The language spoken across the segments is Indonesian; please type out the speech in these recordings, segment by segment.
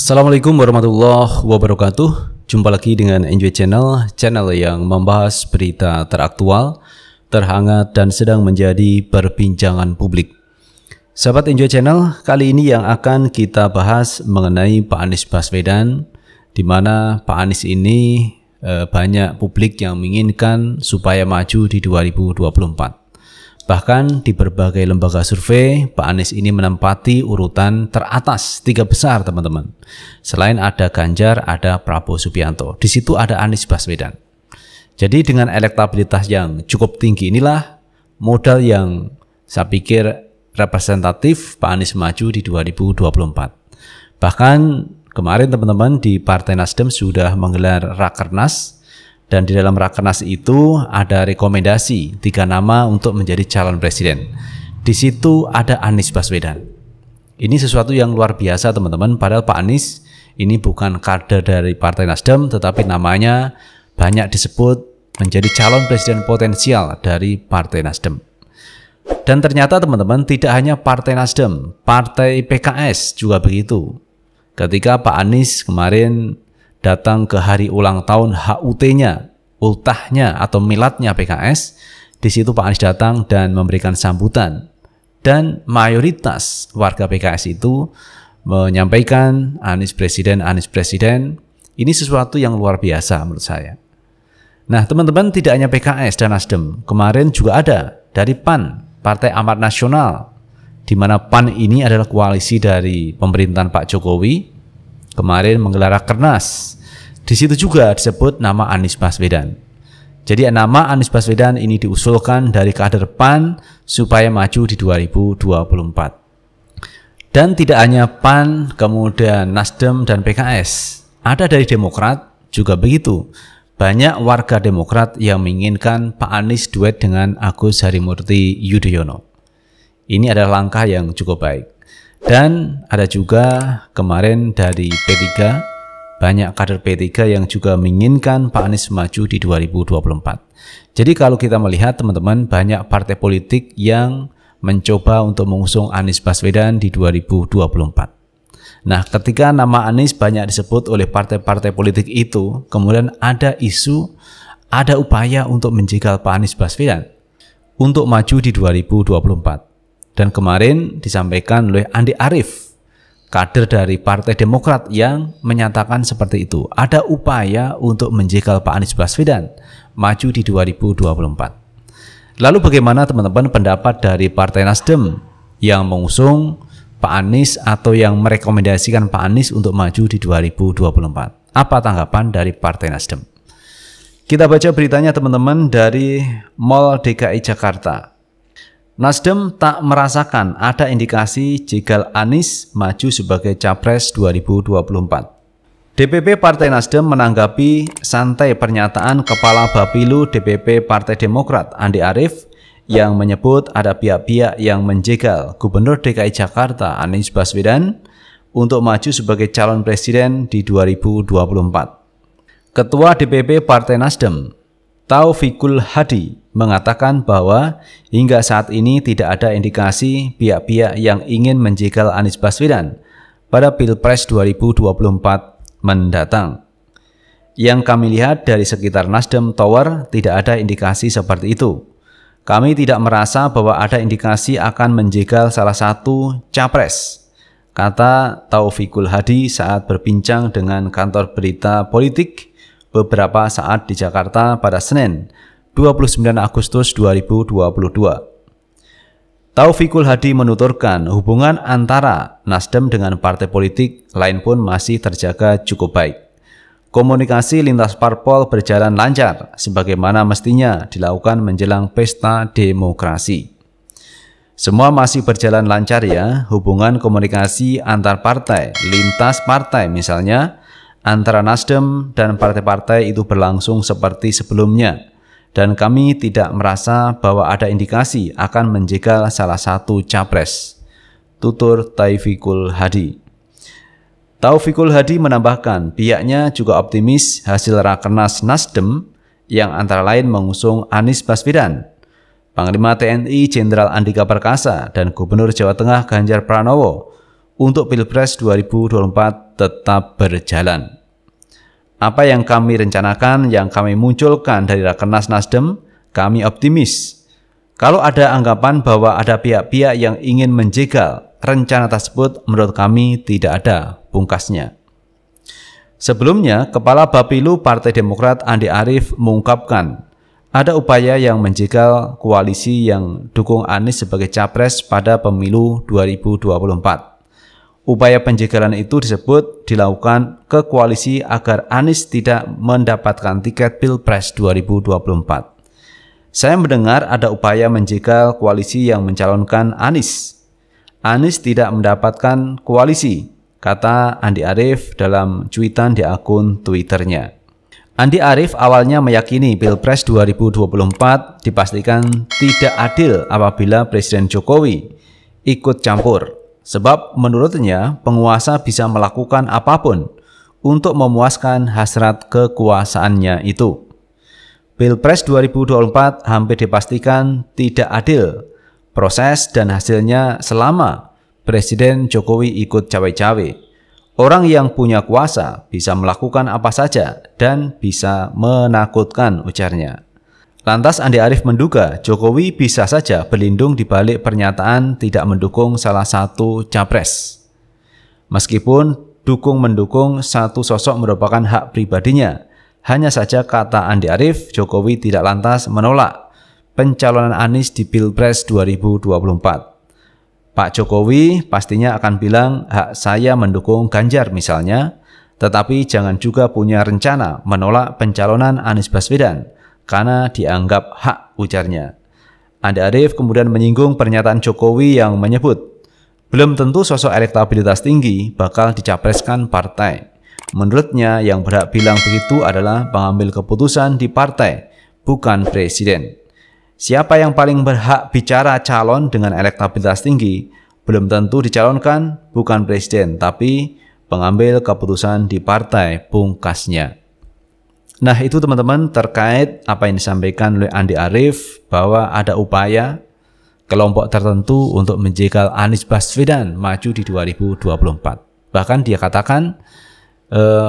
Assalamualaikum warahmatullahi wabarakatuh. Jumpa lagi dengan Enjoy Channel yang membahas berita teraktual, terhangat dan sedang menjadi perbincangan publik. Sahabat Enjoy Channel, kali ini yang akan kita bahas mengenai Pak Anies Baswedan, di mana Pak Anies ini banyak publik yang menginginkan supaya maju di 2024. Bahkan di berbagai lembaga survei, Pak Anies ini menempati urutan teratas 3 besar, teman-teman. Selain ada Ganjar, ada Prabowo Subianto. Di situ ada Anies Baswedan. Jadi dengan elektabilitas yang cukup tinggi inilah modal yang saya pikir representatif Pak Anies maju di 2024. Bahkan kemarin teman-teman di Partai Nasdem sudah menggelar Rakernas. Dan di dalam Rakernas itu ada rekomendasi 3 nama untuk menjadi calon presiden. Di situ ada Anies Baswedan. Ini sesuatu yang luar biasa teman-teman. Padahal Pak Anies ini bukan kader dari Partai Nasdem, tetapi namanya banyak disebut menjadi calon presiden potensial dari Partai Nasdem. Dan ternyata teman-teman tidak hanya Partai Nasdem, Partai PKS juga begitu. Ketika Pak Anies kemarin datang ke hari ulang tahun HUT-nya, ultahnya atau miladnya PKS, di situ Pak Anies datang dan memberikan sambutan. Dan mayoritas warga PKS itu menyampaikan Anies Presiden. Ini sesuatu yang luar biasa menurut saya. Nah teman-teman, tidak hanya PKS dan Nasdem, kemarin juga ada dari PAN, Partai Amanat Nasional, di mana PAN ini adalah koalisi dari pemerintahan Pak Jokowi. Kemarin menggelar Rakernas. Di situ juga disebut nama Anies Baswedan. Jadi nama Anies Baswedan ini diusulkan dari kader PAN supaya maju di 2024. Dan tidak hanya PAN, kemudian Nasdem dan PKS. Ada dari Demokrat juga begitu. Banyak warga Demokrat yang menginginkan Pak Anies duet dengan Agus Harimurti Yudhoyono. Ini adalah langkah yang cukup baik. Dan ada juga kemarin dari P3, banyak kader P3 yang juga menginginkan Pak Anies maju di 2024. Jadi kalau kita melihat teman-teman, banyak partai politik yang mencoba untuk mengusung Anies Baswedan di 2024. Nah, ketika nama Anies banyak disebut oleh partai-partai politik itu, kemudian ada isu, ada upaya untuk menjegal Pak Anies Baswedan untuk maju di 2024. Dan kemarin disampaikan oleh Andi Arief, kader dari Partai Demokrat, yang menyatakan seperti itu. Ada upaya untuk menjegal Pak Anies Baswedan maju di 2024. Lalu bagaimana teman-teman pendapat dari Partai Nasdem yang mengusung Pak Anies atau yang merekomendasikan Pak Anies untuk maju di 2024? Apa tanggapan dari Partai Nasdem? Kita baca beritanya teman-teman dari Mall DKI Jakarta. Nasdem tak merasakan ada indikasi jegal Anies maju sebagai Capres 2024. DPP Partai Nasdem menanggapi santai pernyataan Kepala Bapilu DPP Partai Demokrat Andi Arief yang menyebut ada pihak-pihak yang menjegal Gubernur DKI Jakarta Anies Baswedan untuk maju sebagai calon presiden di 2024. Ketua DPP Partai Nasdem Taufikul Hadi mengatakan bahwa hingga saat ini tidak ada indikasi pihak-pihak yang ingin menjegal Anies Baswedan pada Pilpres 2024 mendatang. Yang kami lihat dari sekitar Nasdem Tower tidak ada indikasi seperti itu. Kami tidak merasa bahwa ada indikasi akan menjegal salah satu capres, kata Taufikul Hadi saat berbincang dengan kantor berita politik beberapa saat di Jakarta pada Senin 29 Agustus 2022. Taufikul Hadi menuturkan hubungan antara Nasdem dengan partai politik lain pun masih terjaga cukup baik. Komunikasi lintas parpol berjalan lancar sebagaimana mestinya dilakukan menjelang pesta demokrasi. Semua masih berjalan lancar ya, hubungan komunikasi antar partai, lintas partai misalnya, antara Nasdem dan partai-partai itu berlangsung seperti sebelumnya, dan kami tidak merasa bahwa ada indikasi akan menjegal salah satu capres, tutur Taufikul Hadi. Taufikul Hadi menambahkan pihaknya juga optimis hasil Rakernas Nasdem yang antara lain mengusung Anies Baswedan, Panglima TNI Jenderal Andika Perkasa, dan Gubernur Jawa Tengah Ganjar Pranowo untuk Pilpres 2024 tetap berjalan. Apa yang kami rencanakan, yang kami munculkan dari Rakernas Nasdem, kami optimis. Kalau ada anggapan bahwa ada pihak-pihak yang ingin menjegal rencana tersebut, menurut kami tidak ada pungkasnya. Sebelumnya, Kepala Bapilu Partai Demokrat Andi Arief mengungkapkan ada upaya yang menjegal koalisi yang dukung Anies sebagai capres pada pemilu 2024. Upaya penjegalan itu disebut dilakukan ke koalisi agar Anies tidak mendapatkan tiket Pilpres 2024. Saya mendengar ada upaya menjegal koalisi yang mencalonkan Anies. Anies tidak mendapatkan koalisi, kata Andi Arief dalam cuitan di akun Twitternya. Andi Arief awalnya meyakini Pilpres 2024 dipastikan tidak adil apabila Presiden Jokowi ikut campur. Sebab menurutnya penguasa bisa melakukan apapun untuk memuaskan hasrat kekuasaannya itu. Pilpres 2024 hampir dipastikan tidak adil proses dan hasilnya selama Presiden Jokowi ikut cawe-cawe. Orang yang punya kuasa bisa melakukan apa saja dan bisa menakutkan, ujarnya. Lantas Andi Arief menduga Jokowi bisa saja berlindung di balik pernyataan tidak mendukung salah satu capres. Meskipun mendukung satu sosok merupakan hak pribadinya, hanya saja kata Andi Arief, Jokowi tidak lantas menolak pencalonan Anies di Pilpres 2024. Pak Jokowi pastinya akan bilang hak saya mendukung Ganjar misalnya, tetapi jangan juga punya rencana menolak pencalonan Anies Baswedan karena dianggap hak, ujarnya. Andi Arief kemudian menyinggung pernyataan Jokowi yang menyebut belum tentu sosok elektabilitas tinggi bakal dicapreskan partai. Menurutnya yang berhak bilang begitu adalah pengambil keputusan di partai, bukan presiden. Siapa yang paling berhak bicara calon dengan elektabilitas tinggi belum tentu dicalonkan, bukan presiden, tapi pengambil keputusan di partai, pungkasnya. Nah itu teman-teman terkait apa yang disampaikan oleh Andi Arief bahwa ada upaya kelompok tertentu untuk menjegal Anies Baswedan maju di 2024. Bahkan dia katakan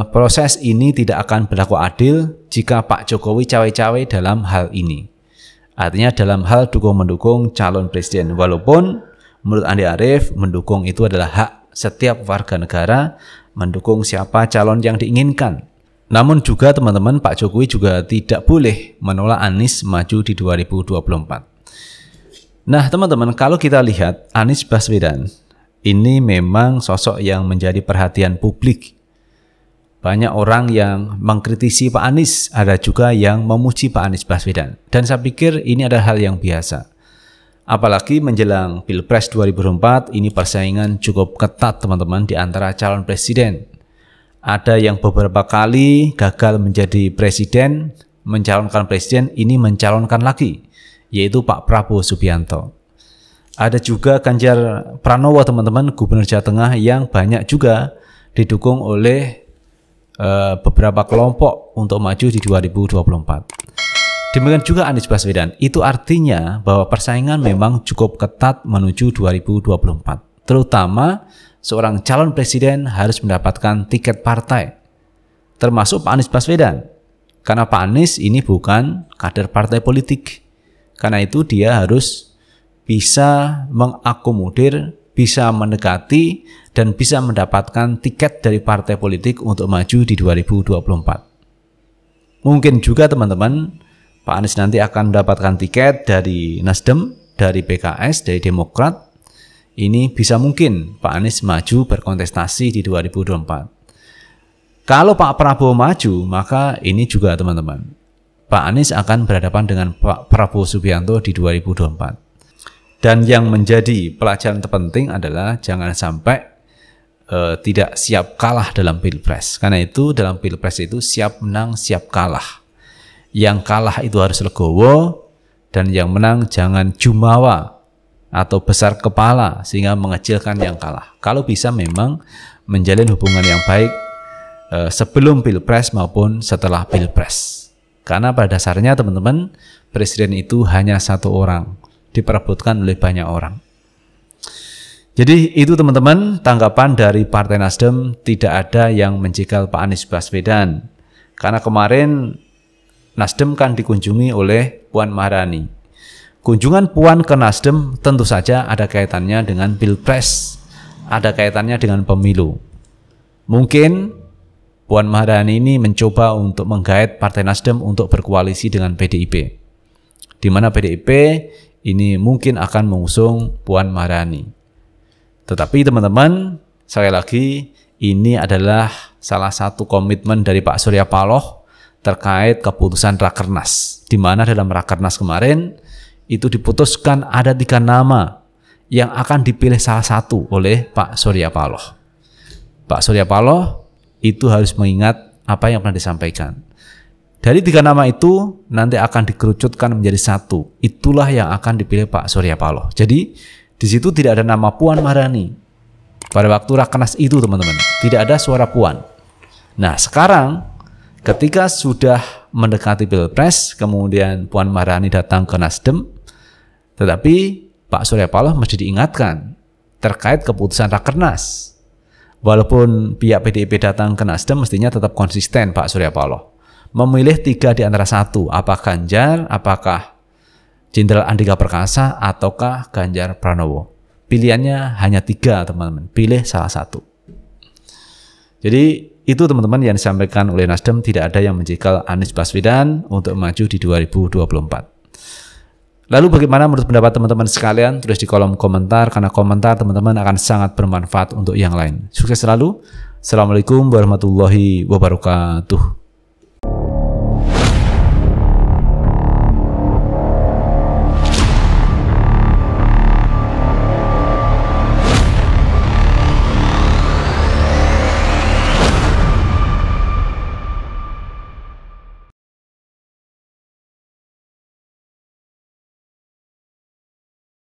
proses ini tidak akan berlaku adil jika Pak Jokowi cawe-cawe dalam hal ini. Artinya dalam hal dukung-mendukung calon presiden. Walaupun menurut Andi Arief mendukung itu adalah hak setiap warga negara mendukung siapa calon yang diinginkan. Namun juga teman-teman, Pak Jokowi juga tidak boleh menolak Anies maju di 2024. Nah teman-teman, kalau kita lihat Anies Baswedan ini memang sosok yang menjadi perhatian publik. Banyak orang yang mengkritisi Pak Anies, ada juga yang memuji Pak Anies Baswedan. Dan saya pikir ini adalah hal yang biasa. Apalagi menjelang Pilpres 2024, ini persaingan cukup ketat teman-teman di antara calon presiden. Ada yang beberapa kali gagal menjadi presiden, mencalonkan presiden, ini mencalonkan lagi, yaitu Pak Prabowo Subianto. Ada juga Ganjar Pranowo teman-teman, Gubernur Jawa Tengah yang banyak juga didukung oleh beberapa kelompok untuk maju di 2024. Demikian juga Anies Baswedan. Itu artinya bahwa persaingan memang cukup ketat menuju 2024. Terutama seorang calon presiden harus mendapatkan tiket partai, termasuk Pak Anies Baswedan. Karena Pak Anies ini bukan kader partai politik. Karena itu dia harus bisa mengakomodir, bisa mendekati, dan bisa mendapatkan tiket dari partai politik untuk maju di 2024. Mungkin juga teman-teman, Pak Anies nanti akan mendapatkan tiket dari Nasdem, dari PKS, dari Demokrat. Ini bisa mungkin Pak Anies maju berkontestasi di 2024. Kalau Pak Prabowo maju, maka ini juga teman-teman, Pak Anies akan berhadapan dengan Pak Prabowo Subianto di 2024. Dan yang menjadi pelajaran terpenting adalah jangan sampai tidak siap kalah dalam Pilpres. Karena itu dalam Pilpres itu siap menang, siap kalah. Yang kalah itu harus legowo, dan yang menang jangan jumawa atau besar kepala sehingga mengecilkan yang kalah. Kalau bisa memang menjalin hubungan yang baik sebelum Pilpres maupun setelah Pilpres. Karena pada dasarnya teman-teman, presiden itu hanya satu orang, diperebutkan oleh banyak orang. Jadi itu teman-teman tanggapan dari Partai Nasdem, tidak ada yang mencekal Pak Anies Baswedan. Karena kemarin Nasdem kan dikunjungi oleh Puan Maharani. Kunjungan Puan ke Nasdem tentu saja ada kaitannya dengan Pilpres, ada kaitannya dengan pemilu. Mungkin Puan Maharani ini mencoba untuk menggait Partai Nasdem untuk berkoalisi dengan PDIP. Di mana PDIP ini mungkin akan mengusung Puan Maharani. Tetapi teman-teman, sekali lagi ini adalah salah satu komitmen dari Pak Surya Paloh terkait keputusan Rakernas. Di mana dalam Rakernas kemarin itu diputuskan ada 3 nama yang akan dipilih salah satu oleh Pak Surya Paloh. Pak Surya Paloh itu harus mengingat apa yang pernah disampaikan. Dari 3 nama itu nanti akan dikerucutkan menjadi 1. Itulah yang akan dipilih Pak Surya Paloh. Jadi di situ tidak ada nama Puan Maharani. Pada waktu Rakernas itu teman-teman, tidak ada suara Puan. Nah sekarang ketika sudah mendekati Pilpres, kemudian Puan Maharani datang ke Nasdem, tetapi Pak Surya Paloh mesti diingatkan terkait keputusan Rakernas. Walaupun pihak PDIP datang ke Nasdem, mestinya tetap konsisten Pak Surya Paloh. Memilih 3 di antara 1, apakah Ganjar, apakah Jenderal Andika Perkasa, ataukah Ganjar Pranowo. Pilihannya hanya 3 teman-teman, pilih salah satu. Jadi itu teman-teman yang disampaikan oleh Nasdem, tidak ada yang mencekal Anies Baswedan untuk maju di 2024. Lalu bagaimana menurut pendapat teman-teman sekalian? Tulis di kolom komentar, karena komentar teman-teman akan sangat bermanfaat untuk yang lain. Sukses selalu. Assalamualaikum warahmatullahi wabarakatuh.